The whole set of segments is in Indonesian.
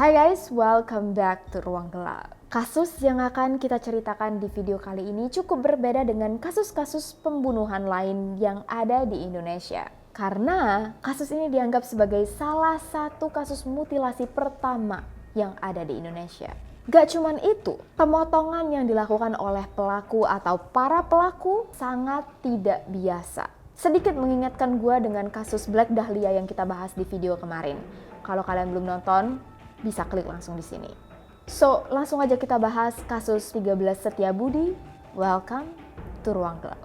Hai guys, welcome back to Ruang Gelap. Kasus yang akan kita ceritakan di video kali ini cukup berbeda dengan kasus-kasus pembunuhan lain yang ada di Indonesia. Karena kasus ini dianggap sebagai salah satu kasus mutilasi pertama yang ada di Indonesia. Gak cuman itu, pemotongan yang dilakukan oleh pelaku atau para pelaku sangat tidak biasa. Sedikit mengingatkan gue dengan kasus Black Dahlia yang kita bahas di video kemarin. Kalau kalian belum nonton, bisa klik langsung di sini. So, langsung aja kita bahas kasus 13 Setiabudi. Welcome to Ruang Gelap.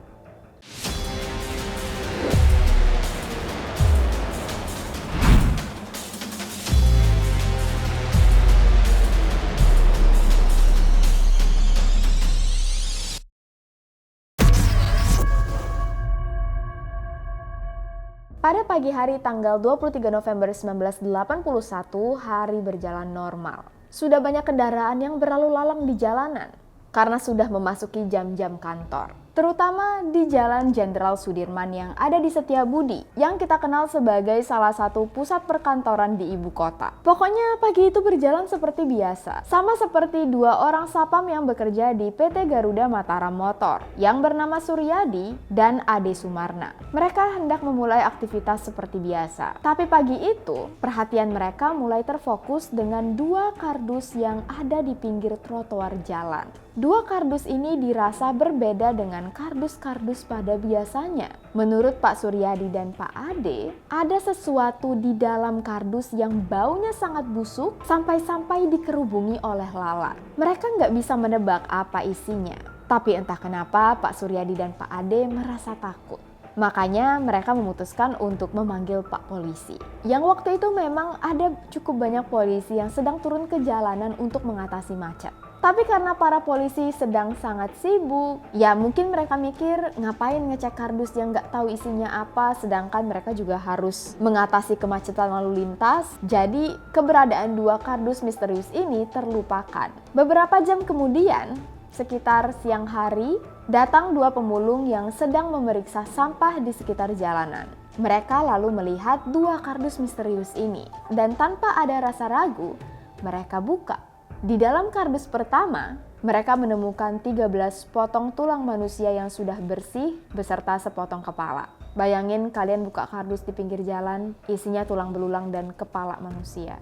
Pada pagi hari tanggal 23 November 1981, hari berjalan normal. Sudah banyak kendaraan yang berlalu lalang di jalanan karena sudah memasuki jam-jam kantor. Terutama di Jalan Jenderal Sudirman yang ada di Setiabudi, yang kita kenal sebagai salah satu pusat perkantoran di ibu kota. Pokoknya pagi itu berjalan seperti biasa, sama seperti dua orang sapam yang bekerja di PT Garuda Mataram Motor, yang bernama Suryadi dan Ade Sumarna. Mereka hendak memulai aktivitas seperti biasa. Tapi pagi itu, perhatian mereka mulai terfokus dengan dua kardus yang ada di pinggir trotoar jalan. Dua kardus ini dirasa berbeda dengan kardus-kardus pada biasanya. Menurut Pak Suryadi dan Pak Ade, ada sesuatu di dalam kardus yang baunya sangat busuk sampai-sampai dikerubungi oleh lalat. Mereka nggak bisa menebak apa isinya. Tapi entah kenapa Pak Suryadi dan Pak Ade merasa takut. Makanya mereka memutuskan untuk memanggil Pak Polisi. Yang waktu itu memang ada cukup banyak polisi yang sedang turun ke jalanan untuk mengatasi macet. Tapi karena para polisi sedang sangat sibuk, ya mungkin mereka mikir ngapain ngecek kardus yang nggak tahu isinya apa, sedangkan mereka juga harus mengatasi kemacetan lalu lintas. Jadi keberadaan dua kardus misterius ini terlupakan. Beberapa jam kemudian, sekitar siang hari, datang dua pemulung yang sedang memeriksa sampah di sekitar jalanan. Mereka lalu melihat dua kardus misterius ini, dan tanpa ada rasa ragu, mereka buka. Di dalam kardus pertama, mereka menemukan 13 potong tulang manusia yang sudah bersih beserta sepotong kepala. Bayangin kalian buka kardus di pinggir jalan, isinya tulang belulang dan kepala manusia.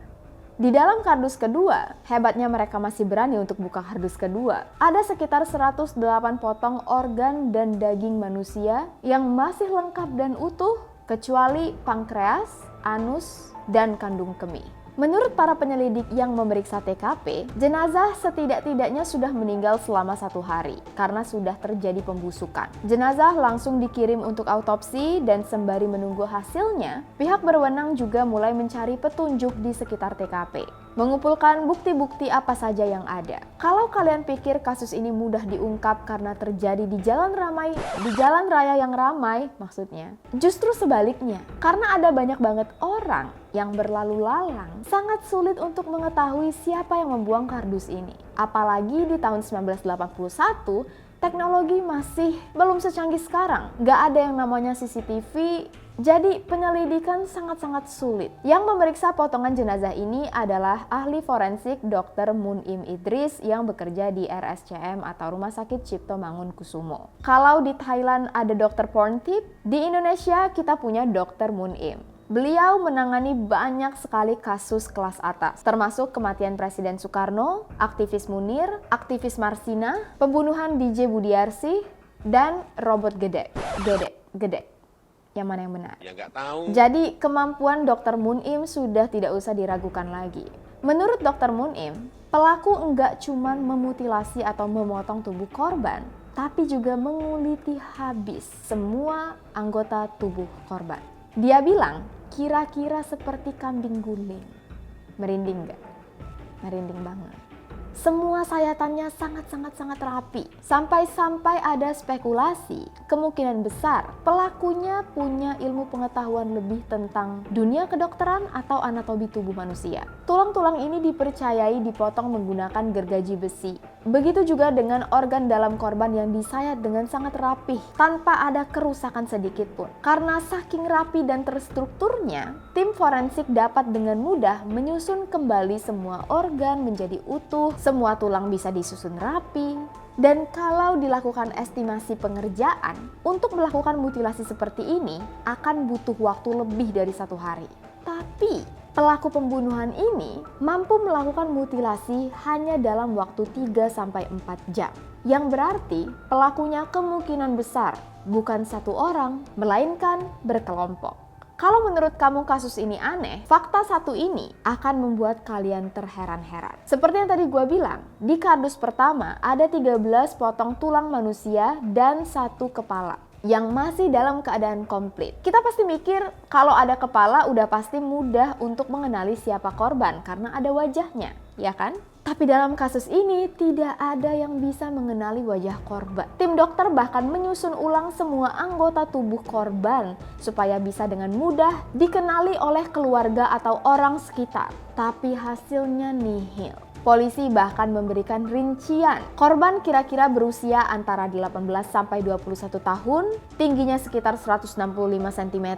Di dalam kardus kedua, hebatnya mereka masih berani untuk buka kardus kedua. Ada sekitar 108 potong organ dan daging manusia yang masih lengkap dan utuh, kecuali pankreas, anus, dan kandung kemih. Menurut para penyelidik yang memeriksa TKP, jenazah setidak-tidaknya sudah meninggal selama 1 hari karena sudah terjadi pembusukan. Jenazah langsung dikirim untuk autopsi dan sembari menunggu hasilnya, pihak berwenang juga mulai mencari petunjuk di sekitar TKP, mengumpulkan bukti-bukti apa saja yang ada. Kalau kalian pikir kasus ini mudah diungkap karena terjadi di jalan raya yang ramai maksudnya, justru sebaliknya, karena ada banyak banget orang yang berlalu lalang, sangat sulit untuk mengetahui siapa yang membuang kardus ini. Apalagi di tahun 1981, teknologi masih belum secanggih sekarang. Gak ada yang namanya CCTV, jadi penyelidikan sangat-sangat sulit. Yang memeriksa potongan jenazah ini adalah ahli forensik Dr. Munim Idris yang bekerja di RSCM atau Rumah Sakit Cipto Mangunkusumo. Kalau di Thailand ada Dr. Porntip, di Indonesia kita punya Dr. Munim. Beliau menangani banyak sekali kasus kelas atas, termasuk kematian Presiden Soekarno, aktivis Munir, aktivis Marsina, pembunuhan DJ Budiarsi, dan robot gede. Yang mana yang benar? Ya nggak tahu. Jadi kemampuan Dr. Munim sudah tidak usah diragukan lagi. Menurut Dr. Munim, pelaku enggak cuma memutilasi atau memotong tubuh korban, tapi juga menguliti habis semua anggota tubuh korban. Dia bilang, kira-kira seperti kambing guling. Merinding nggak? Merinding banget. Semua sayatannya sangat rapi. Sampai-sampai ada spekulasi, kemungkinan besar pelakunya punya ilmu pengetahuan lebih tentang dunia kedokteran atau anatomi tubuh manusia. Tulang-tulang ini dipercayai dipotong menggunakan gergaji besi. Begitu juga dengan organ dalam korban yang disayat dengan sangat rapih, tanpa ada kerusakan sedikit pun. Karena saking rapi dan terstrukturnya, tim forensik dapat dengan mudah menyusun kembali semua organ menjadi utuh, semua tulang bisa disusun rapi. Dan kalau dilakukan estimasi pengerjaan, untuk melakukan mutilasi seperti ini akan butuh waktu lebih dari 1 hari. Tapi pelaku pembunuhan ini mampu melakukan mutilasi hanya dalam waktu 3-4 jam. Yang berarti pelakunya kemungkinan besar bukan 1 orang, melainkan berkelompok. Kalau menurut kamu kasus ini aneh, fakta satu ini akan membuat kalian terheran-heran. Seperti yang tadi gue bilang, di kardus pertama ada 13 potong tulang manusia dan 1 kepala yang masih dalam keadaan komplit. Kita pasti mikir kalau ada kepala udah pasti mudah untuk mengenali siapa korban karena ada wajahnya, ya kan? Tapi dalam kasus ini tidak ada yang bisa mengenali wajah korban. Tim dokter bahkan menyusun ulang semua anggota tubuh korban supaya bisa dengan mudah dikenali oleh keluarga atau orang sekitar. Tapi hasilnya nihil. Polisi bahkan memberikan rincian. Korban kira-kira berusia antara 18 sampai 21 tahun, tingginya sekitar 165 cm,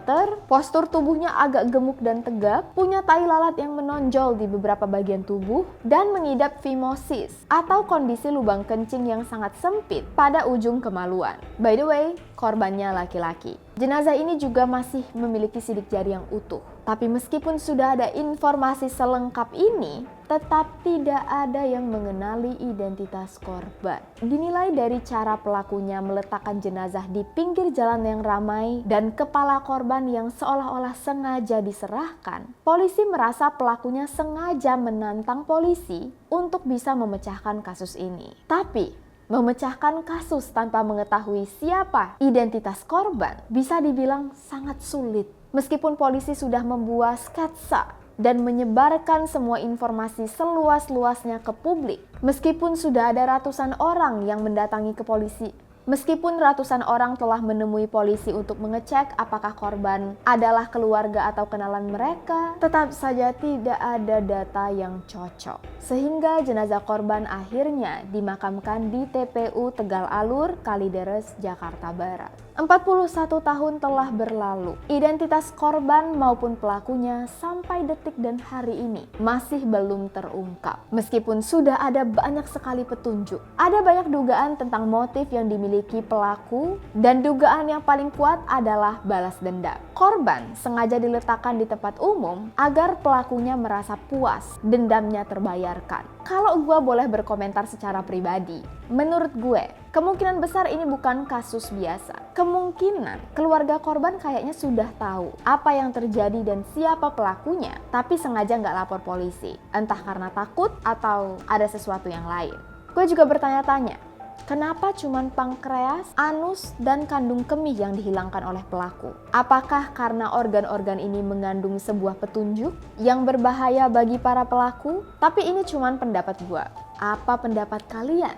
postur tubuhnya agak gemuk dan tegap, punya tai lalat yang menonjol di beberapa bagian tubuh, dan mengidap phimosis atau kondisi lubang kencing yang sangat sempit pada ujung kemaluan. By the way, korbannya laki-laki. Jenazah ini juga masih memiliki sidik jari yang utuh. Tapi meskipun sudah ada informasi selengkap ini, tetap tidak ada yang mengenali identitas korban. Dinilai dari cara pelakunya meletakkan jenazah di pinggir jalan yang ramai dan kepala korban yang seolah-olah sengaja diserahkan, polisi merasa pelakunya sengaja menantang polisi untuk bisa memecahkan kasus ini. Tapi memecahkan kasus tanpa mengetahui siapa identitas korban bisa dibilang sangat sulit. Meskipun polisi sudah membuat sketsa dan menyebarkan semua informasi seluas-luasnya ke publik, meskipun sudah ada ratusan orang yang mendatangi ke polisi, meskipun ratusan orang telah menemui polisi untuk mengecek apakah korban adalah keluarga atau kenalan mereka, tetap saja tidak ada data yang cocok. Sehingga jenazah korban akhirnya dimakamkan di TPU Tegal Alur, Kalideres, Jakarta Barat. 41 tahun telah berlalu. Identitas korban maupun pelakunya sampai detik dan hari ini masih belum terungkap. Meskipun sudah ada banyak sekali petunjuk, ada banyak dugaan tentang motif yang dimiliki pelaku, dan dugaan yang paling kuat adalah balas dendam. Korban sengaja diletakkan di tempat umum agar pelakunya merasa puas dendamnya terbayarkan. Kalau gue boleh berkomentar secara pribadi, menurut gue, kemungkinan besar ini bukan kasus biasa. Kemungkinan keluarga korban kayaknya sudah tahu apa yang terjadi dan siapa pelakunya, tapi sengaja nggak lapor polisi. Entah karena takut atau ada sesuatu yang lain. Gue juga bertanya-tanya, kenapa cuman pankreas, anus, dan kandung kemih yang dihilangkan oleh pelaku? Apakah karena organ-organ ini mengandung sebuah petunjuk yang berbahaya bagi para pelaku? Tapi ini cuman pendapat gue. Apa pendapat kalian?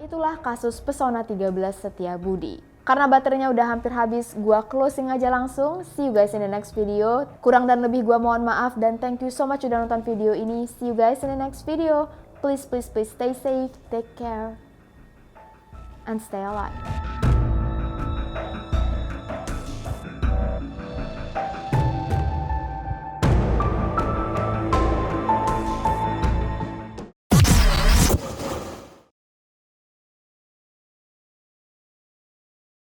Itulah kasus Pesona 13 Setiabudi. Karena baterainya udah hampir habis, gua closing aja langsung. See you guys in the next video. Kurang dan lebih gua mohon maaf, dan thank you so much udah nonton video ini. See you guys in the next video. Please stay safe, take care, and stay alive.